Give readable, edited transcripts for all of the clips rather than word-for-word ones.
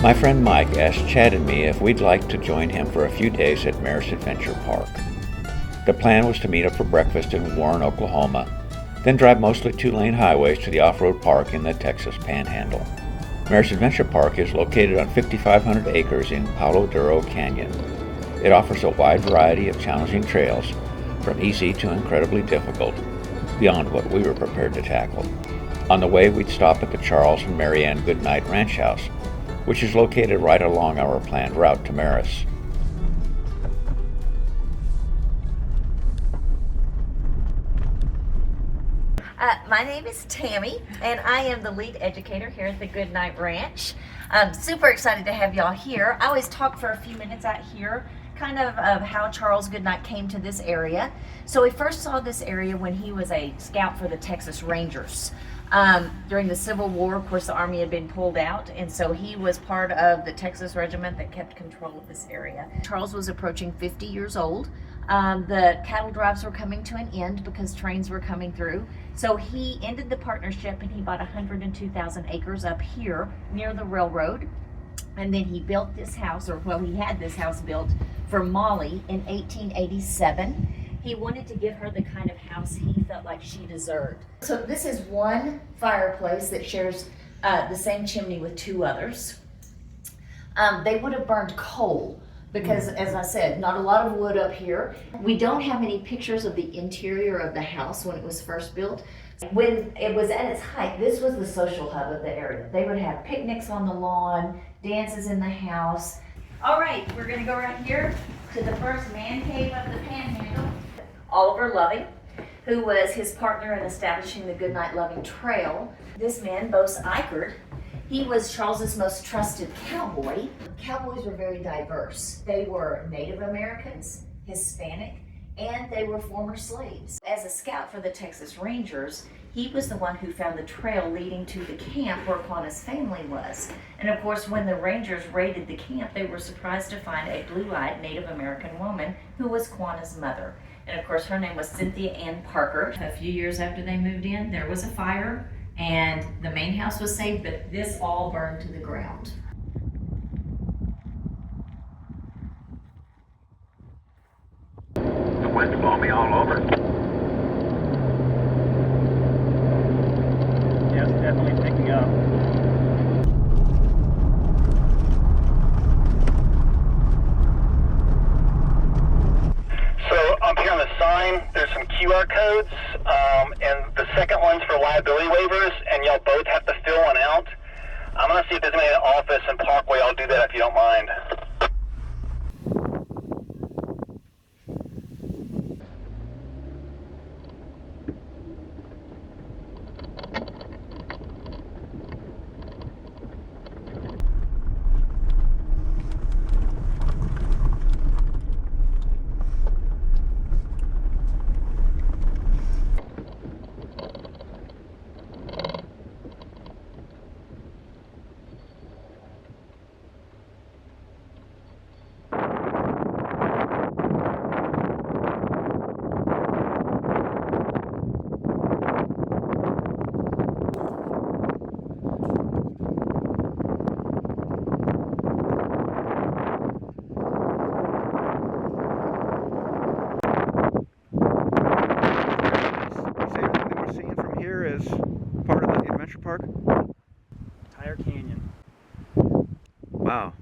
My friend Mike asked Chad and me if we'd like to join him for a few days at Merus Adventure Park. The plan was to meet up for breakfast in Warren, Oklahoma, then drive mostly two-lane highways to the off-road park in the Texas Panhandle. Merus Adventure Park is located on 5,500 acres in Palo Duro Canyon. It offers a wide variety of challenging trails, from easy to incredibly difficult, beyond what we were prepared to tackle. On the way, we'd stop at the Charles and Marianne Goodnight Ranch House, which is located right along our planned route to Merus. My name is Tammy, and I am the lead educator here at the Goodnight Ranch. I'm super excited to have y'all here. I always talk for a few minutes out here kind of how Charles Goodnight came to this area. So we first saw this area when he was a scout for the Texas Rangers. During the Civil War, of course, the Army had been pulled out, and so he was part of the Texas regiment that kept control of this area. Charles was approaching 50 years old. The cattle drives were coming to an end because trains were coming through. So he ended the partnership and he bought 102,000 acres up here near the railroad. And then he built this house, he had this house built for Molly in 1887. He wanted to give her the kind of house he felt like she deserved. So this is one fireplace that shares the same chimney with two others. They would have burned coal because, as I said, not a lot of wood up here. We don't have any pictures of the interior of the house when it was first built. When it was at its height, this was the social hub of the area. They would have picnics on the lawn, dances in the house. All right, we're gonna go right here to the first man cave of the Panhandle. Oliver Loving, who was his partner in establishing the Goodnight Loving Trail. This man, Bose Eichert, he was Charles's most trusted cowboy. Cowboys were very diverse. They were Native Americans, Hispanic, and they were former slaves. As a scout for the Texas Rangers, he was the one who found the trail leading to the camp where Quanah's family was. And of course, when the Rangers raided the camp, they were surprised to find a blue-eyed Native American woman who was Quanah's mother. And of course, her name was Cynthia Ann Parker. A few years after they moved in, there was a fire, and the main house was saved, but this all burned to the ground. The wind's blowing me all over. Yeah, it's definitely picking up. So up here on the sign, there's some QR codes, and the second one's for liability waivers, and y'all both have to fill one out. I'm gonna see if there's any office in Parkway. I'll do that if you don't mind. Part of the adventure park? Entire canyon. Wow.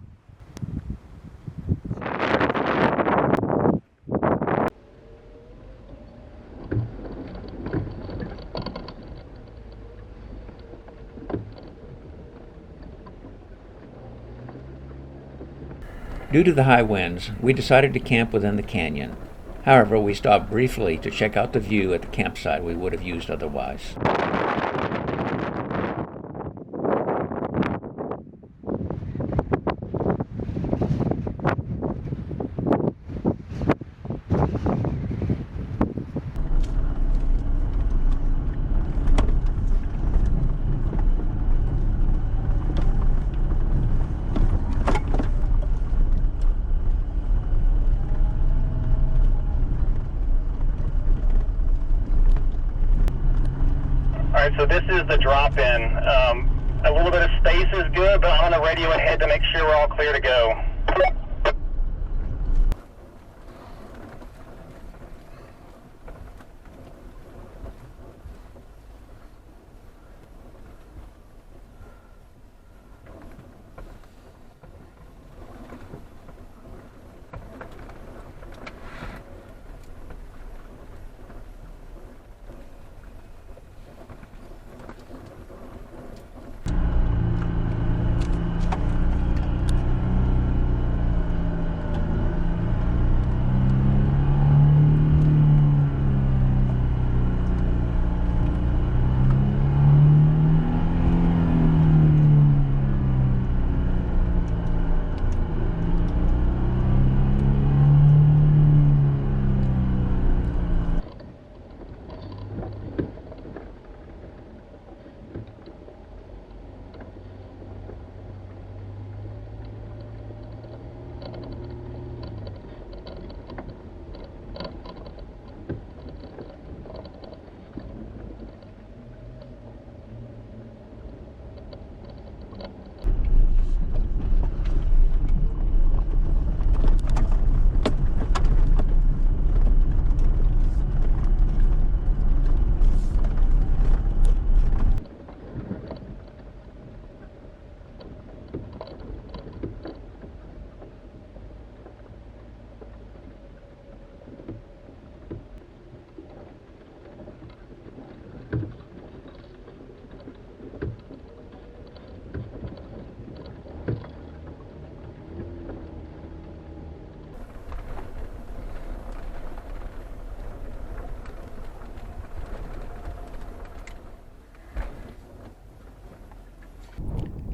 Due to the high winds, we decided to camp within the canyon. However, we stopped briefly to check out the view at the campsite we would have used otherwise. All right, so this is the drop-in. A little bit of space is good, but I'm going to radio ahead to make sure we're all clear to go.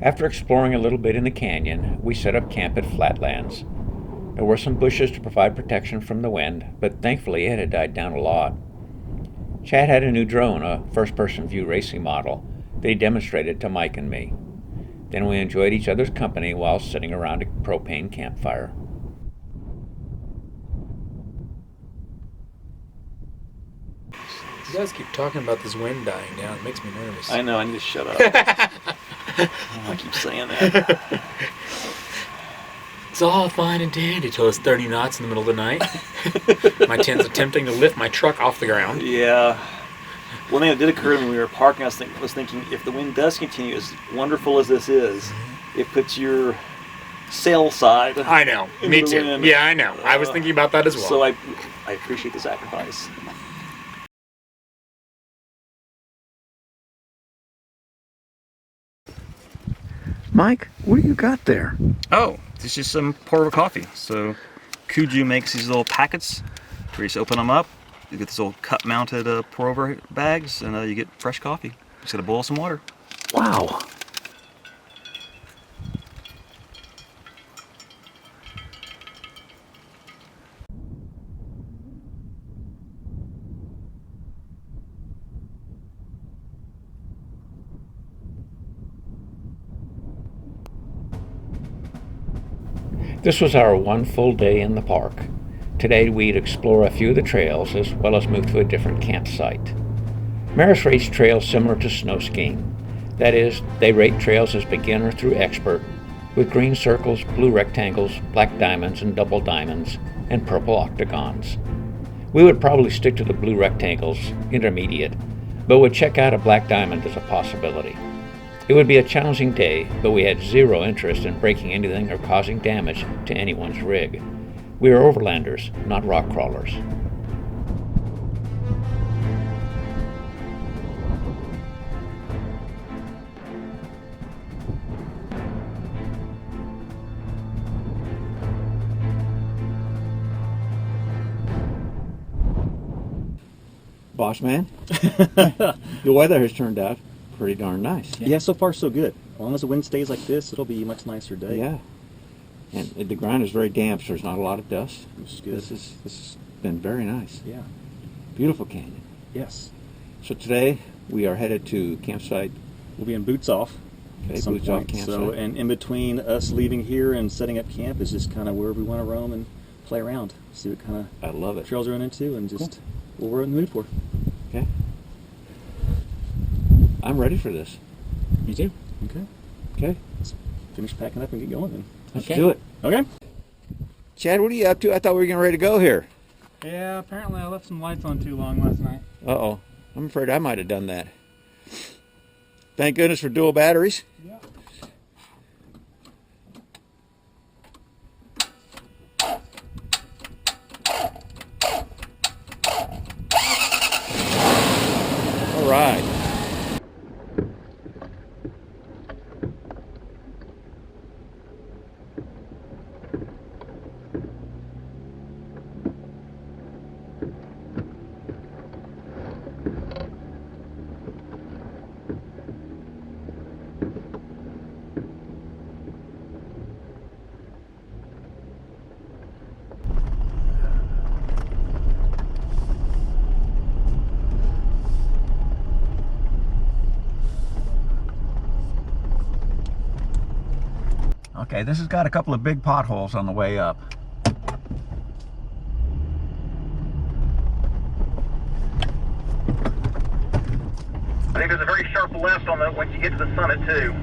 After exploring a little bit in the canyon, we set up camp at Flatlands. There were some bushes to provide protection from the wind, but thankfully it had died down a lot. Chad had a new drone, a first-person view racing model, that he demonstrated to Mike and me. Then we enjoyed each other's company while sitting around a propane campfire. You guys keep talking about this wind dying down. It makes me nervous. I know, I need to shut up. I keep saying that. It's all fine and dandy till it's 30 knots in the middle of the night. My ten's attempting to lift my truck off the ground. Yeah. One thing that did occur when we were parking, I was thinking, if the wind does continue, as wonderful as this is, it puts your sail side. I know. Me into the too. wind. Yeah, I know. I was thinking about that as well. So I appreciate the sacrifice. Mike, what do you got there? Oh, this is just some pour-over coffee. So Kuju makes these little packets where you just open them up. You get this little cup-mounted pour-over bags, and you get fresh coffee. Just gotta boil some water. Wow. This was our one full day in the park. Today we'd explore a few of the trails as well as move to a different campsite. Merus rates trails similar to snow skiing. That is, they rate trails as beginner through expert, with green circles, blue rectangles, black diamonds and double diamonds, and purple octagons. We would probably stick to the blue rectangles, intermediate, but would check out a black diamond as a possibility. It would be a challenging day, but we had zero interest in breaking anything or causing damage to anyone's rig. We are overlanders, not rock crawlers. Boss man, the weather has turned out pretty darn nice. Yeah, so far so good. As long as the wind stays like this, it'll be a much nicer day. Yeah. And the ground is very damp, so there's not a lot of dust. Which is good. This has been very nice. Yeah. Beautiful canyon. Yes. So today we are headed to campsite. We'll be in Boots Off. Okay, at some Boots Off point. campsite. So, and in between us leaving here and setting up camp is just kind of where we want to roam and play around, see what kind I love of it. trails we're into, and just what we're in the mood for. Okay. I'm ready for this. Me too. Okay. Okay. Let's finish packing up and get going then. Let's Okay. do it. Okay. Chad, what are you up to? I thought we were getting ready to go here. Yeah, apparently I left some lights on too long last night. Uh-oh. I'm afraid I might have done that. Thank goodness for dual batteries. Yeah. All right. Okay, this has got a couple of big potholes on the way up. I think there's a very sharp left on the once you get to the summit too.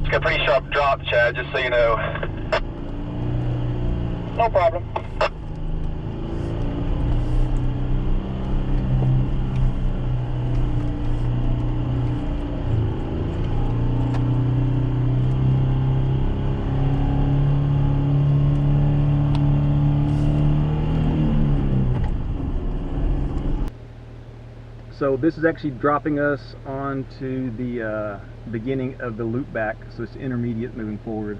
It's got a pretty sharp drop, Chad, just so you know. No problem. So this is actually dropping us onto the beginning of the loop back, so it's intermediate moving forward.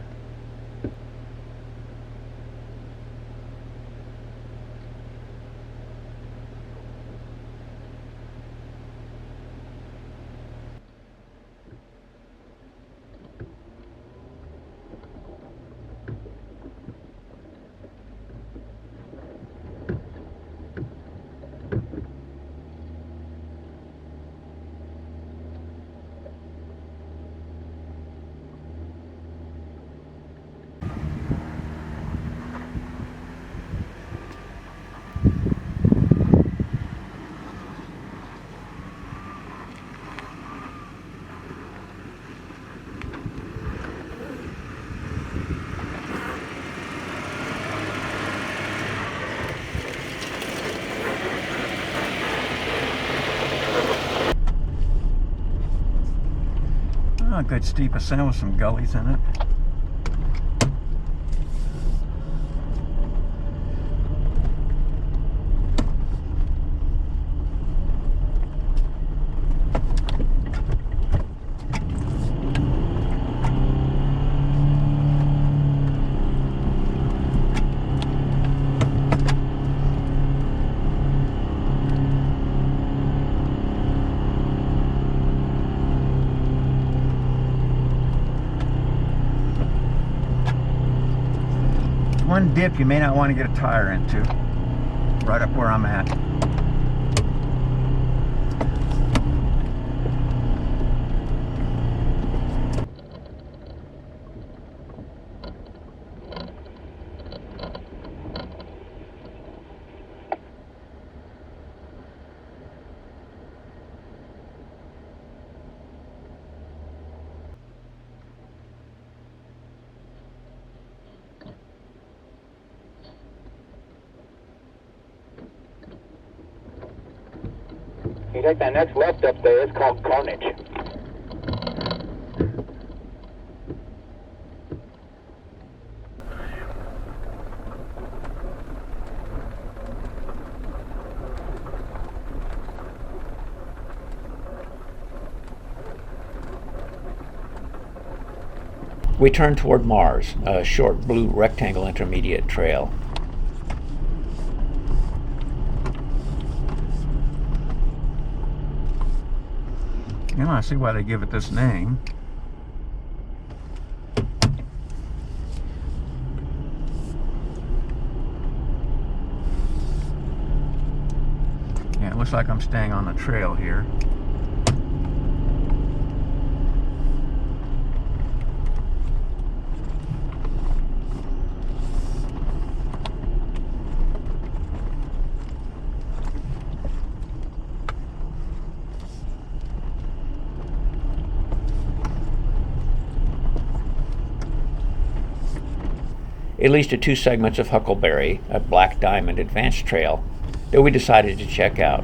A good steep ascent with some gullies in it. one dip you may not want to get a tire into, right up where I'm at. You take that next left up there, it's called Carnage. We turned toward Mars, a short blue rectangle intermediate trail. You know, I see why they give it this name. Yeah, it looks like I'm staying on the trail here. It leads to two segments of Huckleberry, a black diamond advanced trail, that we decided to check out.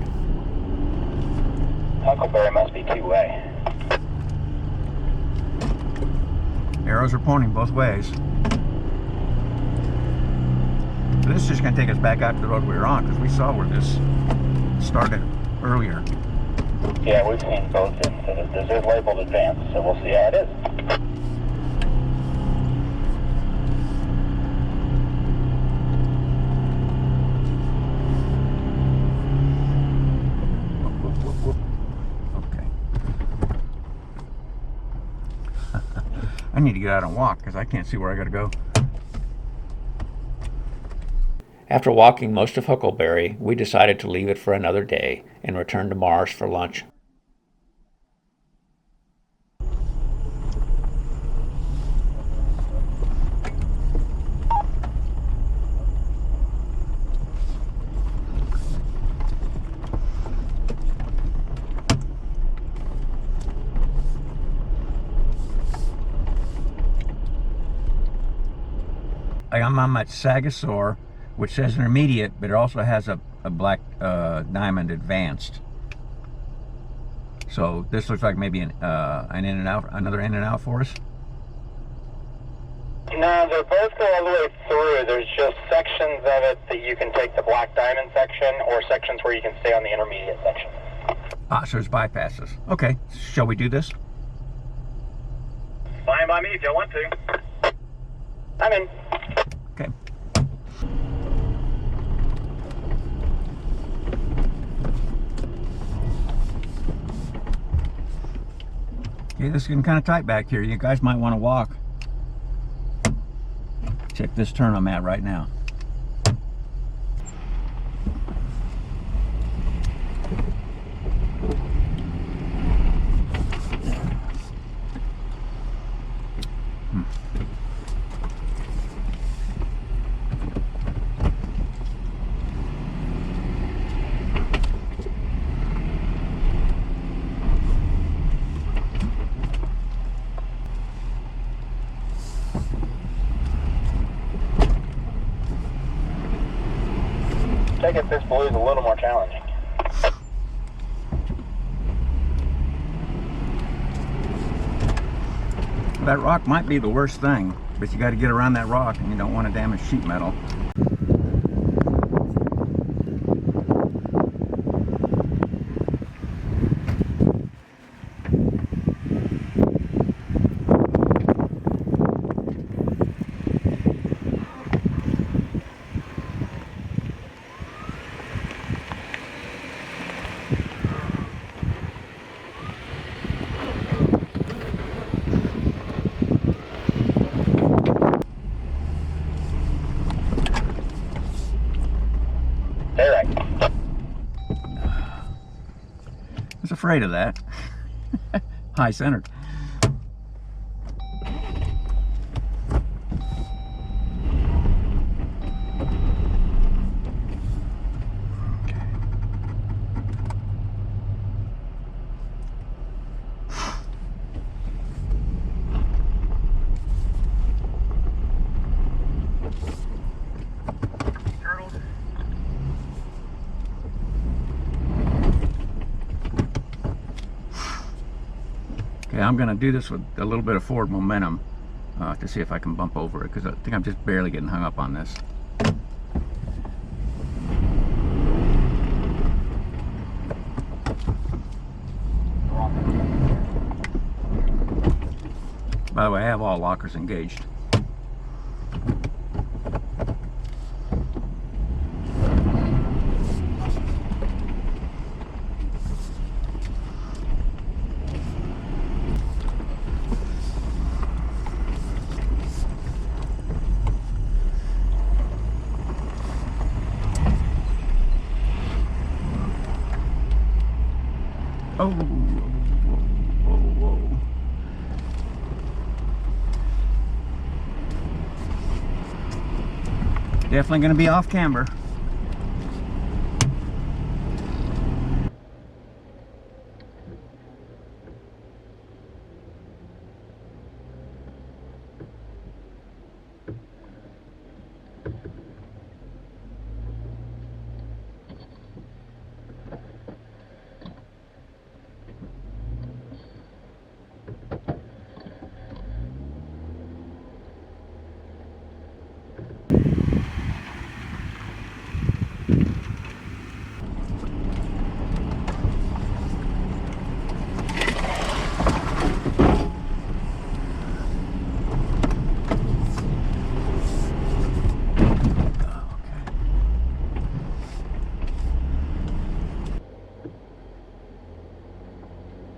Huckleberry must be two-way. Arrows are pointing both ways. So this is just going to take us back out to the road we were on, because we saw where this started earlier. Yeah, we've seen both. This is labeled advanced, so we'll see how it is. I need to get out and walk because I can't see where I gotta go. After walking most of Huckleberry, we decided to leave it for another day and return to Mars for lunch. I'm on my Sagosaur, which says intermediate, but it also has a black diamond advanced. So this looks like maybe an in and out, another in and out for us. No, they both go all the way through. There's just sections of it that you can take the black diamond section, or sections where you can stay on the intermediate section. Ah, so there's bypasses. Okay, shall we do this? Fine by me if you want to. I'm in. Okay. Okay, this is getting kind of tight back here. You guys might want to walk. Check this turn I'm at right now. Take it this blue is a little more challenging. That rock might be the worst thing, but you got to get around that rock and you don't want to damage sheet metal. Stay right. I was afraid of that. High centered. Okay, I'm going to do this with a little bit of forward momentum to see if I can bump over it, because I think I'm just barely getting hung up on this. By the way, I have all lockers engaged. Oh, whoa, whoa, whoa. Definitely going to be off camber.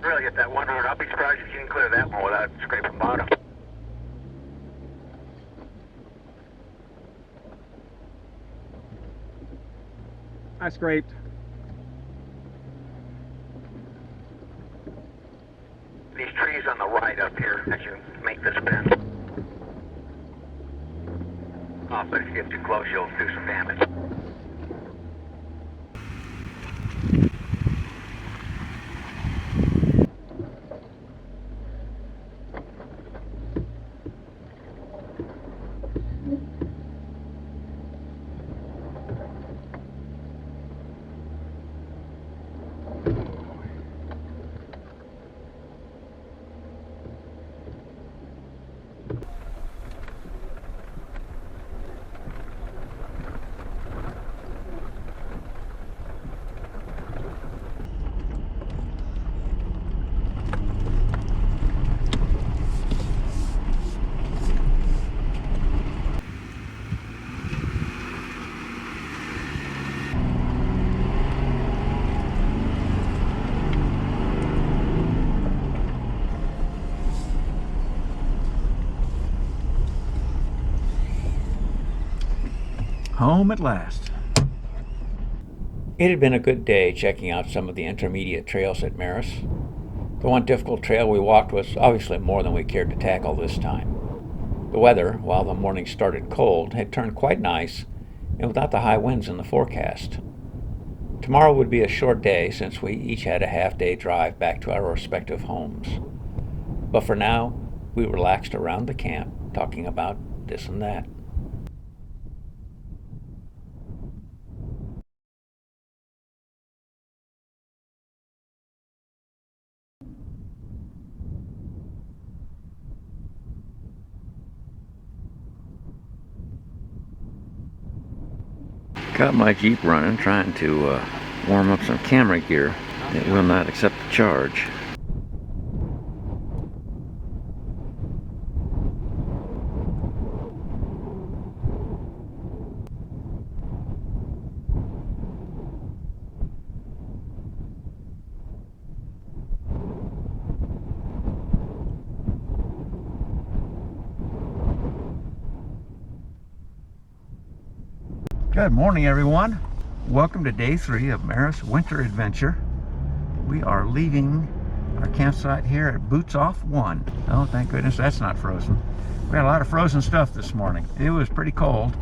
Really get that one road. I'll be surprised if you can clear that one without scraping bottom. I scraped. These trees on the right up here as you make this bend. Oh, but if you get too close, you'll do some damage. Home at last. It had been a good day checking out some of the intermediate trails at Merus. The one difficult trail we walked was obviously more than we cared to tackle this time. The weather, while the morning started cold, had turned quite nice, and without the high winds in the forecast. Tomorrow would be a short day since we each had a half-day drive back to our respective homes. But for now, we relaxed around the camp, talking about this and that. Got my Jeep running, trying to warm up some camera gear. It will not accept the charge. Good morning, everyone. Welcome to day 3 of Merus Winter Adventure. We are leaving our campsite here at Boots Off 1. Oh, thank goodness that's not frozen. We had a lot of frozen stuff this morning. It was pretty cold.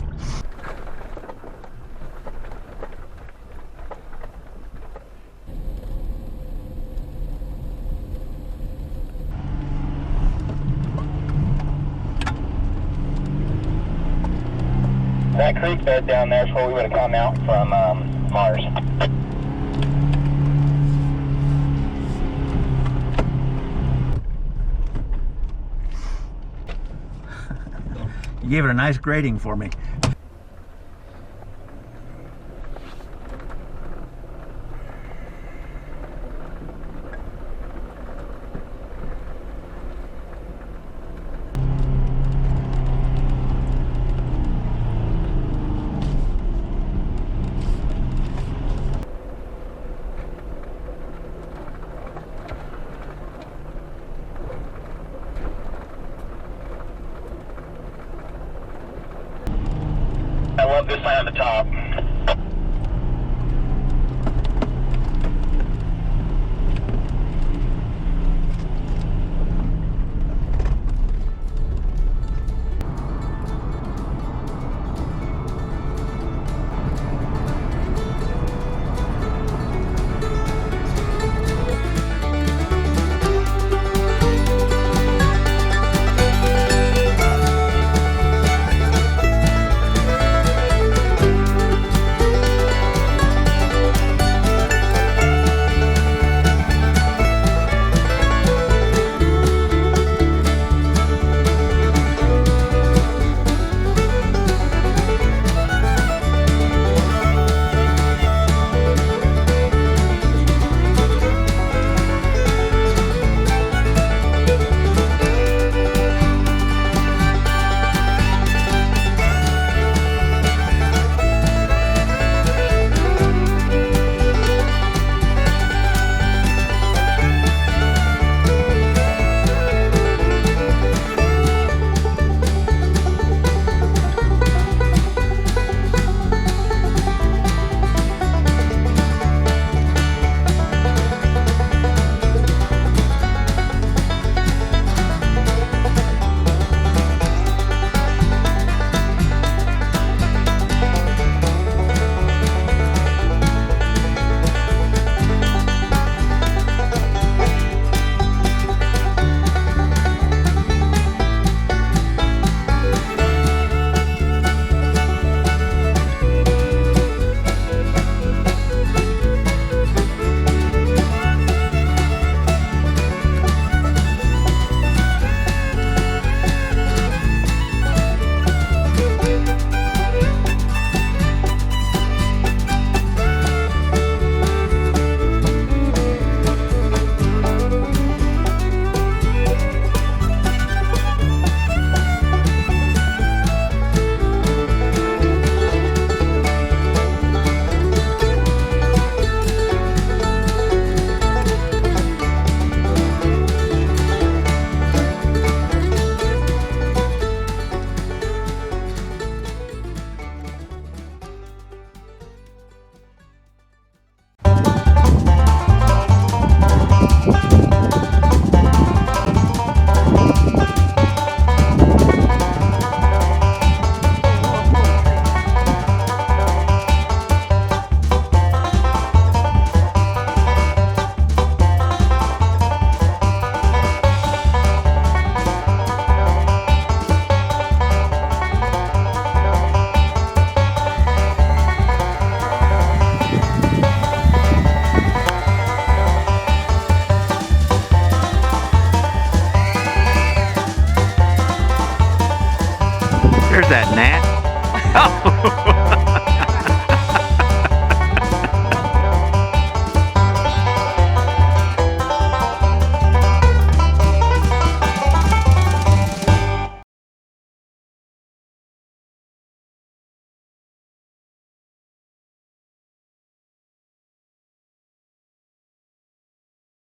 That creek bed down there is where we would have come out from Mars. You gave it a nice grading for me. I love this sign on the top. There's that gnat. Oh.